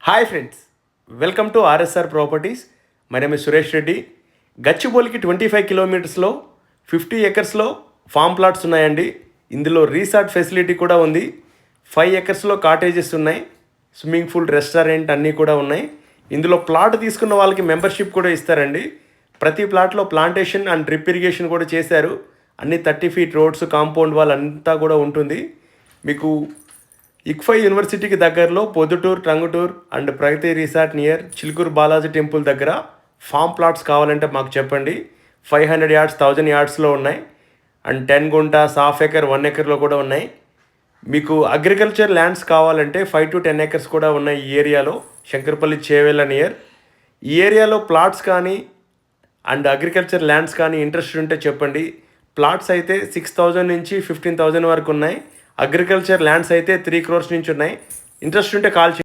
Hi friends, welcome to R S R properties. My name is Suresh Reddy. గచ్చిబౌలికి 25 కిలోమీటర్స్లో 50 ఎకర్స్లో ఫామ్ ప్లాట్స్ ఉన్నాయండి. ఇందులో రీసార్ట్ ఫెసిలిటీ కూడా ఉంది. 5 ఎకర్స్లో కాటేజెస్ ఉన్నాయి. స్విమ్మింగ్ పూల్, రెస్టారెంట్ అన్నీ కూడా ఉన్నాయి. ఇందులో ప్లాట్ తీసుకున్న వాళ్ళకి మెంబర్షిప్ కూడా ఇస్తారండి. ప్రతి ప్లాట్లో ప్లాంటేషన్ అండ్ డ్రిప్ ఇరిగేషన్ కూడా చేశారు. అన్ని 30 ఫీట్ రోడ్స్, కాంపౌండ్ వాల్ అంతా కూడా ఉంటుంది. మీకు ఇక్ఫై యూనివర్సిటీకి దగ్గరలో Proddutur, Tangutur and Pragati resort near Chilkur Balaji temple దగ్గర ఫామ్ ప్లాట్స్ కావాలంటే మాకు చెప్పండి. 500 యార్డ్స్, 1000 యార్డ్స్లో ఉన్నాయి. అండ్ 10 గుంటాస్, హాఫ్ ఎకర్, 1 ఎకర్లో కూడా ఉన్నాయి. మీకు అగ్రికల్చర్ ల్యాండ్స్ కావాలంటే 5 to 10 ఎకర్స్ కూడా ఉన్నాయి ఈ ఏరియాలో. శంకరపల్లి, చేవేళ్ళ నియర్ ఈ ఏరియాలో ప్లాట్స్ కానీ అండ్ అగ్రికల్చర్ ల్యాండ్స్ కానీ ఇంట్రెస్ట్ ఉంటే చెప్పండి. ప్లాట్స్ అయితే 6,000 నుంచి 15,000 వరకు ఉన్నాయి. అగ్రికల్చర్ ల్యాండ్స్ అయితే 3 crores నుంచి ఉన్నాయి. ఇంట్రెస్ట్ ఉంటే కాల్